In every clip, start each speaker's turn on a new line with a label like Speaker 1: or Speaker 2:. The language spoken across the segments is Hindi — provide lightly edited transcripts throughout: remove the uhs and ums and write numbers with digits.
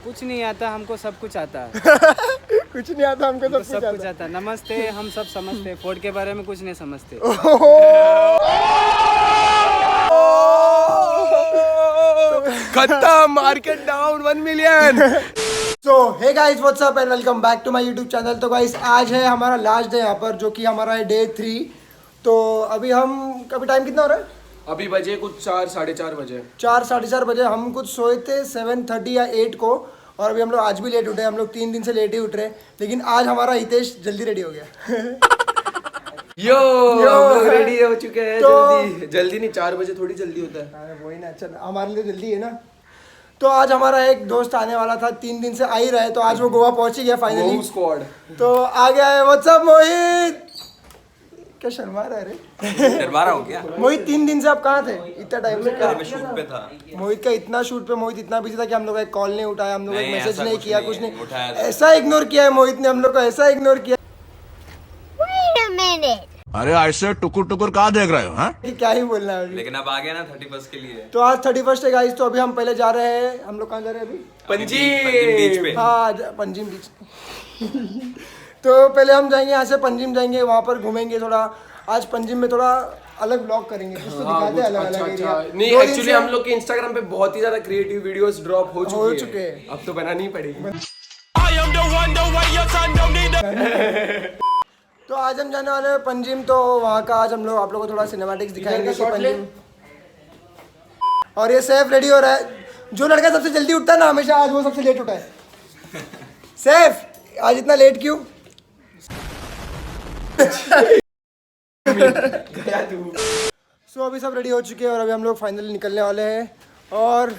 Speaker 1: कुछ नहीं आता हमको, सब कुछ आता है।
Speaker 2: कुछ नहीं आता हमको,
Speaker 1: सब कुछ आता है। नमस्ते, हम सब समझते, फोर्ड के बारे में कुछ नहीं समझते।
Speaker 2: खत्म, market down 1 million. So hey guys, what's up and welcome back to my YouTube channel. तो गाइस आज है हमारा लास्ट डे यहाँ पर, जो कि हमारा है डे 3। तो अभी टाइम कितना हो रहा है?
Speaker 3: अभी बजे कुछ 4 साढ़े 4 बजे।
Speaker 2: 4 साढ़े 4 बजे। हम कुछ सोए थे 7:30 या 8 को, और अभी हम लोग आज भी लेट उठे। हम लोग 3 दिन से लेट ही उठ रहे हैं, लेकिन आज हमारा हितेश जल्दी रेडी हो गया।
Speaker 3: यो हम लोग रेडी हो चुके हैं।
Speaker 2: तो
Speaker 3: जल्दी नहीं, 4 बजे थोड़ी जल्दी होता है।
Speaker 2: वही ना, चल हमारे लिए जल्दी है ना। तो आज हमारा एक दोस्त आने वाला था, 3 दिन से आ ही रहा है, तो आज वो गोवा पहुंच ही गया फाइनली।
Speaker 3: स्क्वाड
Speaker 2: तो आ गया है। व्हाट्स अप मोहित? क्या शर्मा रहा है रे?
Speaker 4: शर्मा रहा हूँ क्या?
Speaker 2: मोहित 3 दिन से आप कहाँ थे? इतना टाइम से
Speaker 4: मैं शूट पे था।
Speaker 2: मोहित का इतना शूट पे, मोहित इतना बिजी था कि हम लोग का कॉल नहीं उठाया, हम लोग
Speaker 4: नहीं,
Speaker 2: मैसेज
Speaker 4: ऐसा
Speaker 2: नहीं
Speaker 4: कुछ
Speaker 2: किया,
Speaker 4: नहीं
Speaker 2: कुछ नहीं
Speaker 4: उठाया था।
Speaker 2: ऐसा इग्नोर किया है मोहित ने हम लोग को, ऐसा इग्नोर किया।
Speaker 5: अरे ऐसे टुकुर टुकुर कहाँ देख रहे हो? हाँ,
Speaker 2: कि क्या ही बोलना है अभी।
Speaker 4: लेकिन अब आ गया ना 31 के लिए।
Speaker 2: तो आज 31 है गाइस। तो अभी हम पहले जा रहे हैं, हम लोग कहाँ जा रहे हैं अभी?
Speaker 4: पंजीम बीच पे।
Speaker 2: हाँ, पंजिम बीच। तो पहले हम जाएंगे यहाँ से पंजिम जाएंगे, वहाँ पर घूमेंगे थोड़ा। आज पंजिम में थोड़ा अलग ब्लॉग करेंगे, कुछ तो दिखाते हैं अलग अलग एरिया।
Speaker 3: नहीं, एक्चुअली हम लोग के इंस्टाग्राम पे बहुत ही ज्यादा क्रिएटिव वीडियोस ड्रॉप हो चुके हैं। अब तो बनानी ही पड़ेगी।
Speaker 2: तो आज हम जाने वाले हैं पंजिम। तो वहाँ का आज हम लोग आप लोगों को थोड़ा सिनेमैटिक्स दिखाएंगे कि पंजिम। और ये सैफ रेडी हो रहा है। जो लड़का सबसे जल्दी उठता है ना हमेशा, आज वो सबसे लेट उठा है। सैफ आज इतना लेट क्यों? सो अभी सब रेडी हो चुके हैं और अभी हम लोग फाइनली निकलने वाले हैं। और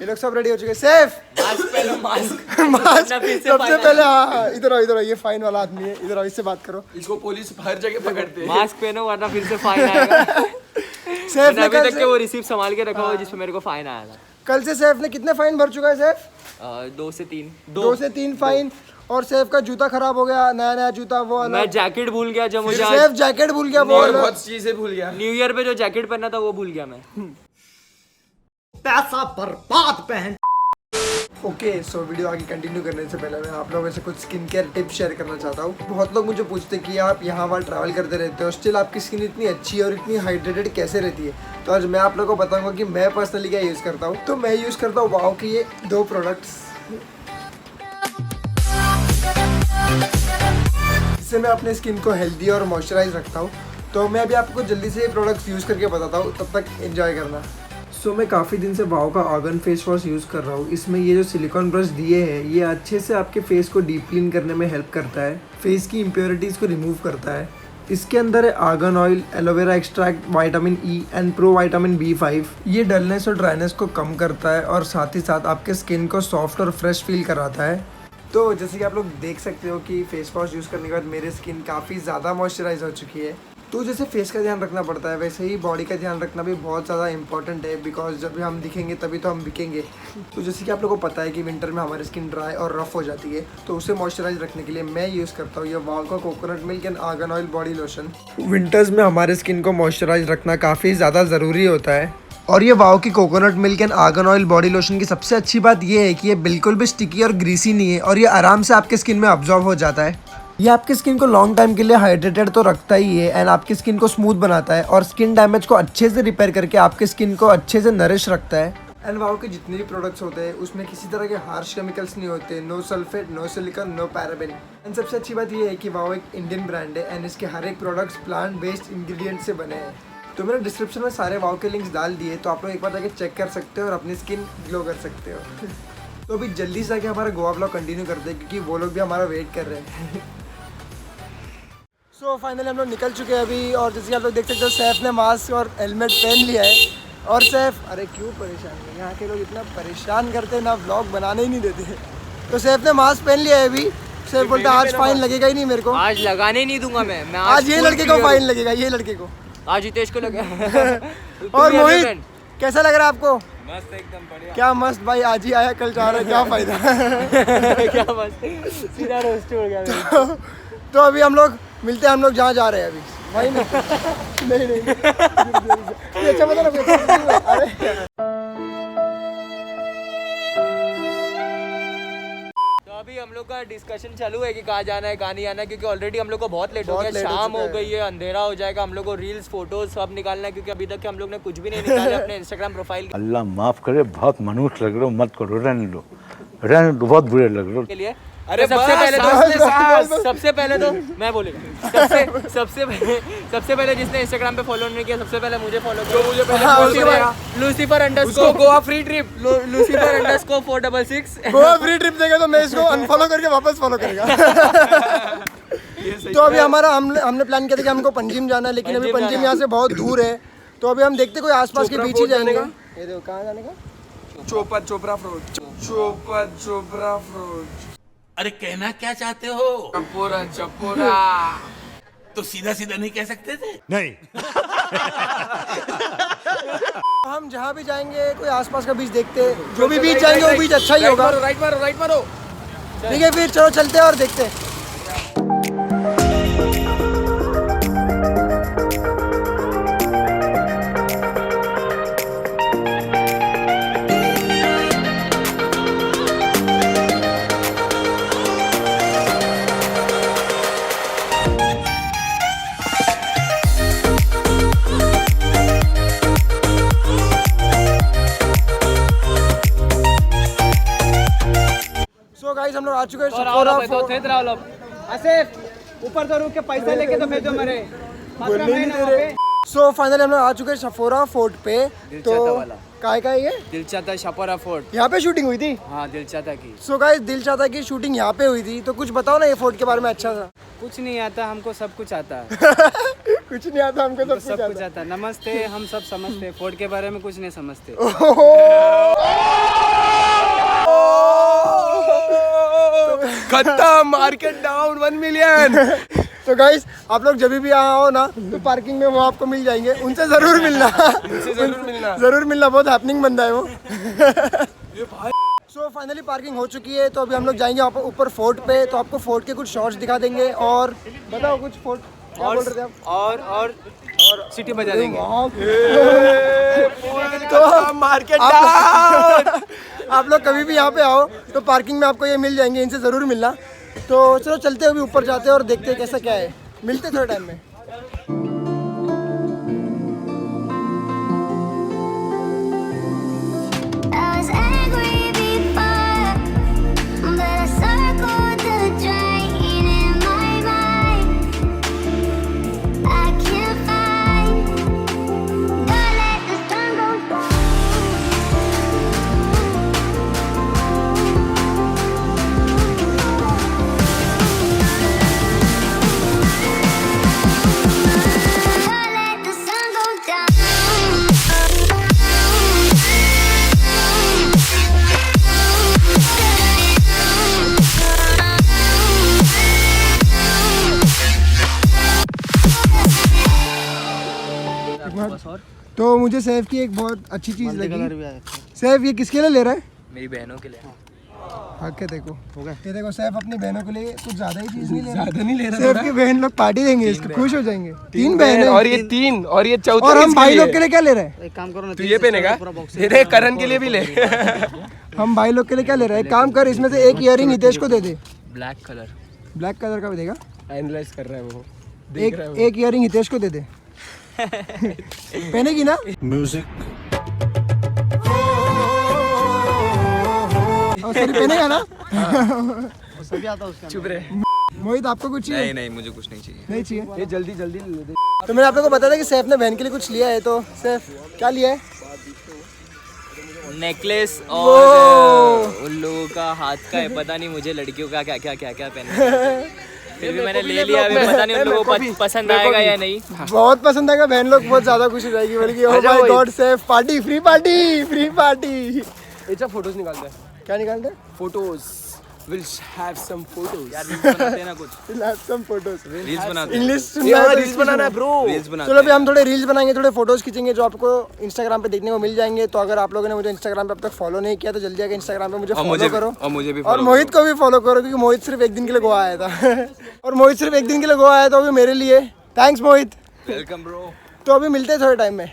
Speaker 2: ये लोग सब रेडी हो चुके हैं। सैफ मास्क सबसे पहले। हाँ, इधर आओ, इधर आओ। ये फाइन वाला आदमी है, इधर आओ, इससे बात करो।
Speaker 3: इसको पुलिस हर जगह पकड़ते हैं।
Speaker 1: मास्क पहनो वरना फिर से फाइन आएगा।
Speaker 2: सैफ ने
Speaker 1: अभी
Speaker 2: कल
Speaker 1: तक के वो रिसीप्ट संभाल के रखा हुआ है जिसमें मेरे को फाइन आया था।
Speaker 2: कल से सैफ ने कितने फाइन भर चुका है सैफ?
Speaker 1: 2 से 3।
Speaker 2: 2 से 3 फाइन। और सैफ का जूता खराब हो गया, नया नया जूता वो अलग।
Speaker 1: मैं जैकेट भूल गया जो मुझे
Speaker 2: सैफ जैकेट भूल गया, वो
Speaker 3: और
Speaker 2: अलग।
Speaker 3: बहुत चीजें भूल गया।
Speaker 1: न्यू ईयर पे जो जैकेट पहना था वो भूल गया मैं।
Speaker 2: पैसा बर्बाद पहन। ओके, सो वीडियो आगे कंटिन्यू करने से पहले मैं आप लोगों से कुछ स्किन केयर टिप्स शेयर करना चाहता हूँ। बहुत लोग मुझे पूछते हैं कि आप यहाँ वहाँ ट्रैवल करते रहते हो, स्टिल आपकी स्किन इतनी अच्छी और इतनी हाइड्रेटेड कैसे रहती है? तो आज मैं आप लोगों को बताऊंगा कि मैं पर्सनली क्या यूज़ करता हूँ। तो मैं यूज़ करता हूँ वाओ के ये 2 प्रोडक्ट्स, जिससे मैं अपने स्किन को हेल्दी और मॉइस्चराइज रखता हूँ। तो मैं अभी आपको जल्दी से ये प्रोडक्ट्स यूज़ करके बताता हूँ, तब तक एंजॉय करना। सो मैं काफ़ी दिन से वाओ का ऑर्गन फेस वॉश यूज़ कर रहा हूँ। इसमें ये जो सिलिकॉन ब्रश दिए हैं, ये अच्छे से आपके फेस को डीप क्लीन करने में हेल्प करता है, फेस की इम्प्योरिटीज़ को रिमूव करता है। इसके अंदर है argan oil, aloe vera extract, vitamin E and pro vitamin B5। ये डलनेस और ड्राइनेस को कम करता है और साथ ही साथ आपके स्किन को सॉफ्ट और फ्रेश फील कराता है। तो जैसे कि आप लोग देख सकते हो कि फेस वॉश यूज़ करने के बाद मेरी स्किन काफ़ी ज़्यादा मॉइस्चराइज हो चुकी है। तो जैसे फेस का ध्यान रखना पड़ता है, वैसे ही बॉडी का ध्यान रखना भी बहुत ज़्यादा इंपॉर्टेंट है, बिकॉज जब हम दिखेंगे तभी तो हम बिकेंगे। तो जैसे कि आप लोगों को पता है कि विंटर में हमारी स्किन ड्राई और रफ हो जाती है, तो उसे मॉइस्चराइज रखने के लिए मैं यूज़ करता हूँ ये वाओ का coconut milk and argan oil body lotion. Winters में हमारे स्किन को मॉइस्चराइज रखना काफ़ी ज़्यादा ज़रूरी होता है। और ये वाओ की coconut milk and argan oil body lotion की सबसे अच्छी बात ये है कि ये बिल्कुल भी स्टिकी और ग्रीसी नहीं है, और ये आराम से आपके स्किन में अब्जॉर्ब हो जाता है। ये आपकी स्किन को लॉन्ग टाइम के लिए हाइड्रेटेड तो रखता ही है, एंड आपकी स्किन को स्मूथ बनाता है और स्किन डैमेज को अच्छे से रिपेयर करके आपके स्किन को अच्छे से नरिश रखता है। एंड वाओ के जितने भी प्रोडक्ट्स होते हैं उसमें किसी तरह के हार्श केमिकल्स नहीं होते, no sulphate, no silicone, no paraben. And सबसे अच्छी बात ये है कि वाओ एक इंडियन ब्रांड है, एंड इसके हर एक प्रोडक्ट्स प्लांट बेस्ड इंग्रेडिएंट से बने हैं। तो मैंने डिस्क्रिप्शन में सारे वाओ के लिंक्स डाल दिए, तो आप लोग एक बार जाके चेक कर सकते हो और अपनी स्किन ग्लो कर सकते हो। तो अभी जल्दी से जाके हमारा गोवा ब्लॉग कंटिन्यू करते हैं, क्योंकि वो लोग भी हमारा वेट कर रहे हैं। सो फाइनली हम लोग निकल चुके हैं अभी, और जैसे कि आप लोग देख सकते हो सैफ ने मास्क और हेलमेट पहन लिया है। और सैफ, अरे क्यों परेशान है, यहाँ के लोग इतना परेशान करते हैं ना, व्लॉग बनाने ही नहीं देते। तो सैफ ने मास्क पहन लिया है अभी। सैफ बोलता है आज फाइन लगेगा ही नहीं मेरे को।
Speaker 1: आज लगाने नहीं दूंगा मैं
Speaker 2: आज ये लड़के को फाइन लगेगा, ये लड़के को।
Speaker 1: आज हितेश को लगा।
Speaker 2: और मोहित कैसा लग रहा है आपको?
Speaker 1: मस्त, एकदम बढ़िया।
Speaker 2: क्या मस्त भाई, आज ही आया कल जा रहा है, क्या फायदा।
Speaker 1: क्या मस्त, सीधा रोस्ट हो गया।
Speaker 2: तो अभी हम लोग मिलते हैं, हम लोग जहाँ जा रहे हैं अभी वहीं मिलते हैं। नहीं अच्छा बता ना। अरे
Speaker 6: हम लोग का डिस्कशन चालू है कि कहाँ जाना है कहाँ नहीं जाना है, क्योंकि ऑलरेडी हम लोग को बहुत लेट हो गया, शाम हो गई है, अंधेरा हो जाएगा, हम लोग को रील्स फोटोज सब निकालना है, क्योंकि अभी तक हम लोग ने कुछ भी नहीं निकाला अपने इंस्टाग्राम प्रोफाइल
Speaker 7: अल्लाह माफ करे, बहुत मनुष्य लग रहे हो, मत करो, रहने दो, बहुत बुरे लग रहे हो।
Speaker 6: के लिए।
Speaker 3: अरे
Speaker 6: तो सबसे पहले तो मैं बोलेगा सबसे पहले जिसने इंस्टाग्राम पे फॉलो नहीं किया, सबसे पहले मुझे फॉलो करो। मुझे पहले Lucifer underscore
Speaker 3: Goa free trip,
Speaker 6: Lucifer underscore 466
Speaker 2: Goa free trip देगा तो मैं इसको अनफॉलो करके वापस फॉलो करेगा। तो अभी हमारा हमने प्लान किया था कि हमको पंजिम जाना है, लेकिन अभी पंजिम यहाँ से बहुत दूर है, तो अभी हम देखते कोई आसपास के बीच ही जाएंगे। ये देखो कहाँ जाने का,
Speaker 3: चोपड़ा फ्रोज।
Speaker 8: अरे कहना क्या चाहते हो?
Speaker 3: चपोरा
Speaker 8: तो सीधा सीधा नहीं कह सकते थे?
Speaker 7: नहीं।
Speaker 2: हम जहाँ भी जाएंगे कोई आसपास का बीच देखते हैं, जो भी बीच जाएंगे वो बीच अच्छा ही होगा।
Speaker 3: राइट मारो।
Speaker 2: ठीक है फिर चलो चलते हैं और देखते हैं। गाइस हम लोग आ चुके हैं
Speaker 1: आसिफ ऊपर तो रुक के पैसा लेके तो भेजो मेरे।
Speaker 2: सो फाइनली हम लोग आ चुके हैं शफोरा फोर्ट पे। तो का ये
Speaker 1: दिलचाता शफोरा फोर्ट,
Speaker 2: यहाँ पे शूटिंग हुई थी।
Speaker 1: हाँ दिलचाता की।
Speaker 2: सो गाइस दिलचाता की शूटिंग यहाँ पे हुई थी, तो कुछ बताओ ना ये फोर्ट के बारे में अच्छा सा।
Speaker 1: कुछ नहीं आता हमको, सब कुछ आता है।
Speaker 2: कुछ नहीं आता हमको,
Speaker 1: सब कुछ आता। नमस्ते, हम सब समझते, फोर्ट के बारे में कुछ नहीं समझते।
Speaker 3: खत्म, मार्केट डाउन 1 मिलियन।
Speaker 2: तो गाइस आप लोग जब भी यहाँ आओ ना तो पार्किंग में वो आपको मिल जाएंगे, उनसे जरूर मिलना। जरूर मिलना, बहुत हैपनिंग बंदा है वो। सो फाइनली पार्किंग हो चुकी है, तो अभी हम लोग जाएंगे ऊपर फोर्ट पे, तो आपको फोर्ट के कुछ शॉट्स दिखा देंगे। और बताओ कुछ फोर्ट क्या बोल रहे थे आप? और
Speaker 1: सिटी बजा देंगे।
Speaker 2: तो मार्केट आप लोग कभी भी यहाँ पे आओ तो पार्किंग में आपको ये मिल जाएंगे, इनसे ज़रूर मिलना। तो चलो चलते हैं, अभी ऊपर जाते हैं और देखते हैं कैसा क्या है। मिलते थोड़े टाइम में। तो मुझे सैफ की एक बहुत अच्छी चीज़ लगी। सैफ ये किसके लिए ले रहा है?
Speaker 6: मेरी बहनों के लिए।
Speaker 2: आके देखो ये देखो सैफ अपनी बहनों के लिए कुछ ज्यादा ही चीज नहीं ले रहा। सैफ की बहन लोग पार्टी देंगे, इसको खुश हो जाएंगे। 3 बहन
Speaker 3: और ये 3 और ये चौथा।
Speaker 2: और हम भाई लोग के लिए क्या ले रहे हैं?
Speaker 1: एक काम करो ना,
Speaker 3: तू ये पहनेगा, तेरे करण के लिए भी ले।
Speaker 2: हम भाई लोग के लिए क्या ले रहे हैं? एक काम कर, इसमें से एक इयरिंग हितेश को दे दे।
Speaker 6: ब्लैक
Speaker 2: कलर का भी देगा।
Speaker 3: एनालाइज कर रहा है वो,
Speaker 2: एक इयरिंग हितेश को दे दे। पहनेगी ना म्यूजिक? पहनेगा ना? सभी आता उसका। चुप रहे। मोहित आपको कुछ चाहिए?
Speaker 4: नहीं मुझे कुछ नहीं चाहिए।
Speaker 2: नहीं चाहिए?
Speaker 3: ये जल्दी ले दे।
Speaker 2: तो मैंने आप लोगों को बताया था कि सैफ ने बहन के लिए कुछ लिया है, तो सैफ क्या लिया है?
Speaker 6: नेकलेस और उन लोगों का हाथ का है, पता नहीं मुझे लड़कियों का क्या पहना। फिर भी मैंने ले लिया, अभी पता नहीं उन लोगों को पसंद आएगा या नहीं।
Speaker 2: बहुत पसंद आएगा, बहन लोग बहुत ज्यादा खुश हो जाएगी, बल्कि oh my god Saif party, free party.
Speaker 3: अच्छा फोटोज निकालते हैं।
Speaker 2: क्या निकालते हैं?
Speaker 3: Photos, will have some photos.
Speaker 1: यार रील्स बनाते हैं ना कुछ।
Speaker 2: We'll have some photos.
Speaker 4: Reels बनाते हैं।
Speaker 2: इंग्लिश
Speaker 3: रील्स बनाना है ब्रो।
Speaker 4: रील्स बनाते
Speaker 2: चलो अभी हम थोड़े रील्स बनाएंगे, थोड़े फोटोज खींचेंगे जो आपको इंस्टाग्राम पे देखने को मिल जाएंगे। तो अगर आप लोगों ने मुझे इंस्टाग्राम पे अब तक फॉलो नहीं किया तो जल्दी आकर इंस्टाग्राम पे मुझे फॉलो करो।
Speaker 4: और मुझे भी
Speaker 2: और मोहित को भी फॉलो करो, क्योंकि मोहित सिर्फ एक दिन के लिए गोवा आया था। और मोहित सिर्फ एक दिन के लिए गोवा आया था, वो भी मेरे लिए। थैंक्स मोहित।
Speaker 4: Welcome bro.
Speaker 2: तो अभी मिलते हैं थोड़े टाइम में।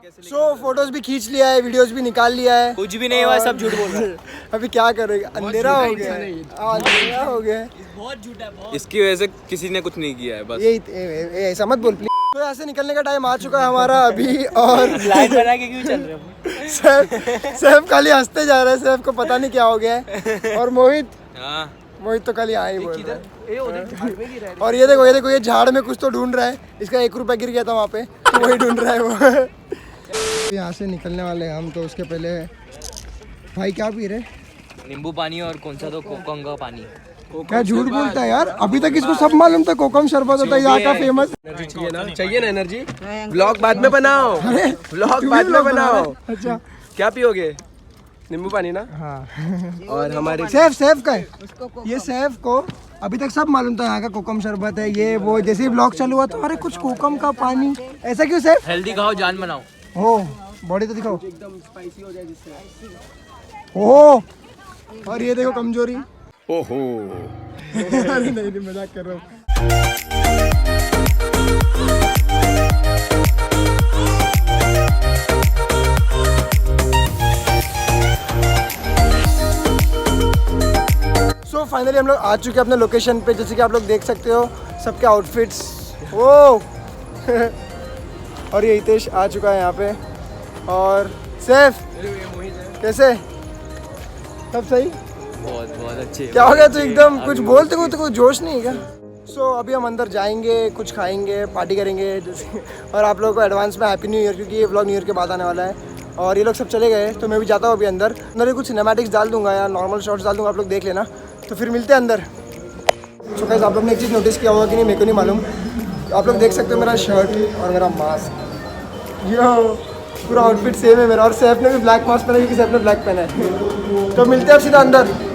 Speaker 2: सो फोटोज भी खींच लिया है, वीडियोस भी निकाल लिया है,
Speaker 6: कुछ भी नहीं हुआ, सब झूठ बोल रहा है।
Speaker 2: अभी क्या करेंगे, अंधेरा हो गया है, अंधेरा हो गया है।
Speaker 6: बहुत झूठा है, बहुत।
Speaker 4: इसकी वजह से किसी ने कुछ नहीं किया है बस।
Speaker 2: ये ऐसा मत बोल प्लीज। तो यहाँ से निकलने का टाइम आ चुका है हमारा अभी, और
Speaker 6: लाइन बना के क्यों चल रहे हो?
Speaker 2: सैफ खाली हंसते जा रहा है, सैफ को पता नहीं क्या हो गया है। और मोहित तो खाली आ ही बोल रहा है। और ये देखो ये झाड़ में कुछ तो ढूंढ रहा है, इसका 1 रुपया गिर गया था वहाँ पे, तो वही ढूंढ रहा है वो। यहाँ से निकलने वाले हैं हम, तो उसके पहले भाई क्या पी रहे?
Speaker 6: नींबू पानी और कौन सा तो कोकम का पानी।
Speaker 2: क्या झूठ बोलता है यार, अभी तक इसको सब मालूम था कोकम शरबत होता है यहाँ का फेमस।
Speaker 3: चाहिए ना एनर्जी। व्लॉग बाद में बनाओ, व्लॉग बाद में बनाओ।
Speaker 2: अच्छा
Speaker 3: क्या पियोगे? नींबू पानी ना।
Speaker 2: हाँ।
Speaker 3: और हमारे
Speaker 2: सैफ का है ये, सैफ को अभी तक सब मालूम था यहाँ का कोकम शरबत है ये वो। जैसे ही ब्लॉग चालू हुआ तो अरे कुछ कोकम का पानी, ऐसा क्यों सैफ?
Speaker 6: हेल्दी खाओ, जान बनाओ।
Speaker 2: हो बॉडी तो दिखाओ एकदम स्पाइसी हो जाए जिससे। हो और ये देखो कमजोरी।
Speaker 5: ओहो
Speaker 2: नहीं मजाक कर रहा हूँ। सो फाइनली हम लोग आ चुके हैं अपने लोकेशन पे। जैसे कि आप लोग देख सकते हो सबके आउटफिट्स। ओ और ये हितेश आ चुका है यहाँ पे, और सैफ कैसे? सब सही?
Speaker 6: बहुत अच्छे।
Speaker 2: क्या हो गया तू एकदम कुछ बोलते हो तो कोई जोश नहीं है क्या? सो अभी हम अंदर जाएंगे, कुछ खाएंगे, पार्टी करेंगे जैसे। और आप लोगों को एडवांस में हैप्पी न्यू ईयर, क्योंकि ये व्लॉग न्यू ईयर के बाद आने वाला है। और ये लोग सब चले गए तो मैं भी जाता हूँ अभी अंदर। अंदर कुछ सिनेमैटिक्स डाल दूंगा या नॉर्मल शॉट्स डाल दूंगा, आप लोग देख लेना। तो फिर मिलते हैं अंदर। सो गाइस आप लोग ने एक चीज़ नोटिस किया होगा कि नहीं, मेरे को नहीं मालूम। आप लोग देख सकते हो मेरा शर्ट और मेरा मास्क, यो पूरा आउटफिट सेम है मेरा। और सैफ ने भी ब्लैक मास्क पहना क्योंकि सैफ ने ब्लैक पहना है। तो मिलते हैं अब सीधा अंदर।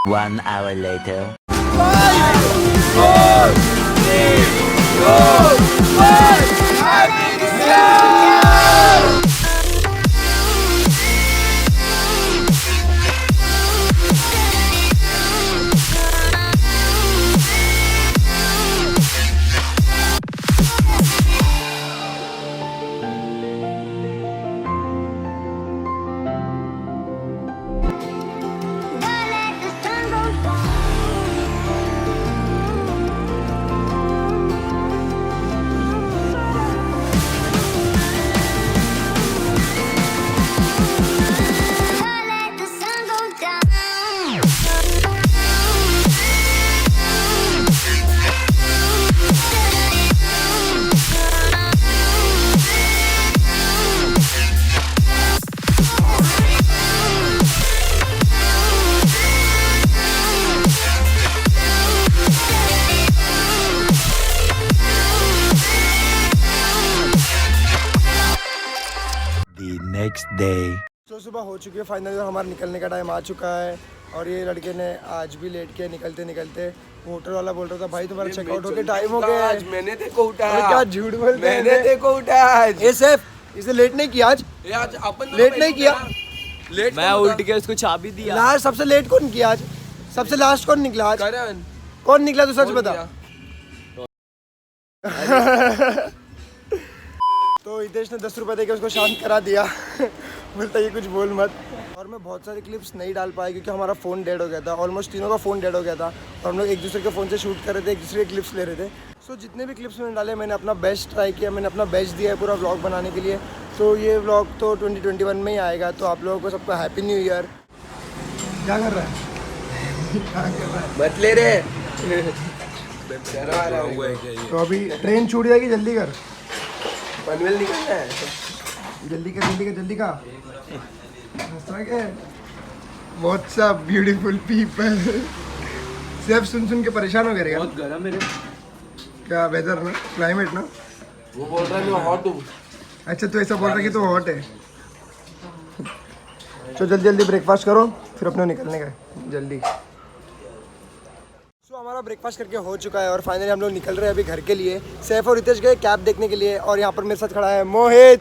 Speaker 9: One hour later. Next day.
Speaker 2: तो सुबह हो चुकी है फाइनली, हमारा निकलने का टाइम आ चुका है। और ये लड़के ने आज भी लेट किया निकलते निकलते। होटल वाला बोल रहा था भाई तुम्हारा चेकआउट होके टाइम हो गया है।
Speaker 3: मैंने देखो उठाया।
Speaker 2: क्या झूठ बोलते हैं।
Speaker 3: मैंने देखो उठाया आज।
Speaker 2: ये सैफ इसे लेट नहीं किया आज?
Speaker 3: आज अपन
Speaker 2: लेट नहीं किया।
Speaker 3: लेट
Speaker 6: मैं उल्ट के उसको चाबी दिया।
Speaker 2: लास्ट सबसे लेट कौन किया आज? सबसे लास्ट कौन निकला आज?
Speaker 3: करण।
Speaker 2: कौन निकला तू सच बता। तो हितेश ने 10 रुपए देके उसको शांत करा दिया। बोलता ये कुछ बोल मत। और मैं बहुत सारी क्लिप्स नहीं डाल पाया क्योंकि हमारा फ़ोन डेड हो गया था। ऑलमोस्ट तीनों का फ़ोन डेड हो गया था और हम लोग एक दूसरे के फ़ोन से शूट कर रहे थे, एक दूसरे के क्लिप्स ले रहे थे। सो जितने भी क्लिप्स मैंने डाले मैंने अपना बेस्ट ट्राई किया, मैंने अपना बेस्ट दिया है पूरा व्लॉग बनाने के लिए। तो ये व्लॉग तो 2021 में ही आएगा। तो आप लोगों को सबको हैप्पी न्यू ईयर। क्या कर रहा है?
Speaker 3: मत ले रे।
Speaker 2: तो अभी ट्रेन छूट जाएगी, जल्दी कर।
Speaker 3: पनवेल निकलना है।
Speaker 2: जल्दी कर जल्दी कर जल्दी का। What's up beautiful people. सिर्फ सुन सुन के परेशान हो गए। बहुत गर्म है क्या वेदर ना, क्लाइमेट ना।
Speaker 3: वो बोल रहा है मैं हॉट हूँ।
Speaker 2: अच्छा तो ऐसा बोल रहा है कि तू हॉट है। तो जल्दी जल्दी ब्रेकफास्ट करो फिर अपने निकलने का है, जल्दी। सो हमारा ब्रेकफास्ट करके हो चुका है और फाइनली हम लोग निकल रहे हैं अभी घर के लिए। सैफ और रितेश गए कैब देखने के लिए और यहाँ पर मेरे साथ खड़ा है मोहित।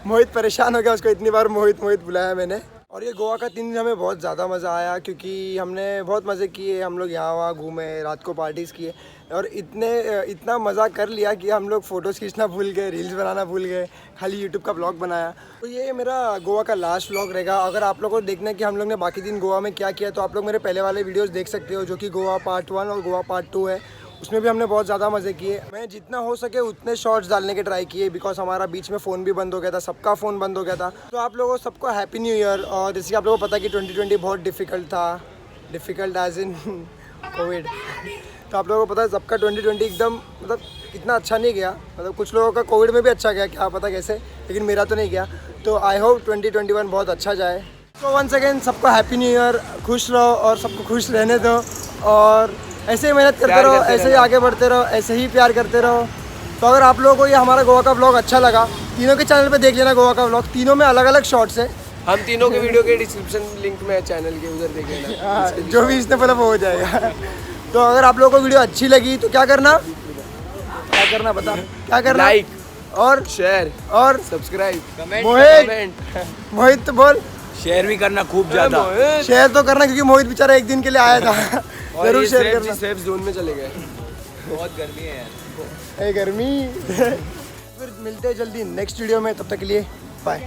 Speaker 2: मोहित परेशान हो गया, उसको इतनी बार मोहित मोहित बुलाया मैंने। और ये गोवा का 3 दिन हमें बहुत ज़्यादा मज़ा आया क्योंकि हमने बहुत मज़े किए। हम लोग यहाँ वहाँ घूमे, रात को पार्टीज़ किए और इतना मज़ा कर लिया कि हम लोग फ़ोटोज़ खींचना भूल गए, रील्स बनाना भूल गए, खाली यूट्यूब का ब्लॉग बनाया। तो ये मेरा गोवा का लास्ट व्लॉग रहेगा। अगर आप लोगों को देखना है कि हम लोग ने बाकी दिन गोवा में क्या किया तो आप लोग मेरे पहले वाले वीडियोज़ देख सकते हो, जो कि गोवा पार्ट 1 और गोवा पार्ट 2 है। उसमें भी हमने बहुत ज़्यादा मज़े किए। मैं जितना हो सके उतने शॉर्ट्स डालने के ट्राई किए बिकॉज हमारा बीच में फ़ोन भी बंद हो गया था, सबका फ़ोन बंद हो गया था। तो आप लोगों सबको हैप्पी न्यू ईयर। और जैसे कि आप लोगों को पता है कि 2020 बहुत डिफ़िकल्ट था, डिफ़िकल्ट एज इन कोविड। तो आप लोगों को पता है सबका 2020 एकदम मतलब इतना अच्छा नहीं गया। मतलब कुछ लोगों का कोविड में भी अच्छा गया, क्या पता कैसे, लेकिन मेरा तो नहीं गया। तो आई होप 2021 बहुत अच्छा जाए। तो वंस अगेन सबको हैप्पी न्यू ईयर, खुश रहो और सबको खुश रहने दो और ऐसे ही मेहनत करते रहो, ऐसे ही आगे बढ़ते रहो, ऐसे ही प्यार करते रहो। तो अगर आप लोगों को ये हमारा गोवा का व्लॉग अच्छा लगा, तीनों के चैनल पे देख लेना गोवा का व्लॉग। तीनों में अलग अलग शॉर्ट्स है।
Speaker 3: हम तीनों के वीडियो के डिस्क्रिप्शन लिंक में चैनल के उधर देख लेना।
Speaker 2: जो भी इसने बोला वो हो जाएगा। तो अगर आप लोगों को वीडियो अच्छी लगी तो क्या करना बता, क्या करना?
Speaker 3: लाइक
Speaker 2: और
Speaker 3: शेयर
Speaker 2: और
Speaker 3: सब्सक्राइब,
Speaker 2: मोहित तो बोल
Speaker 4: शेयर भी करना खूब ज्यादा।
Speaker 2: शेयर तो करना क्योंकि मोहित बेचारा एक दिन के लिए आया था। जरूर शेयर करना।
Speaker 3: सेफ जोन में चले गए।
Speaker 6: बहुत गर्मी है यार।
Speaker 2: गर्मी। फिर मिलते हैं जल्दी नेक्स्ट वीडियो में, तब तक के लिए बाय।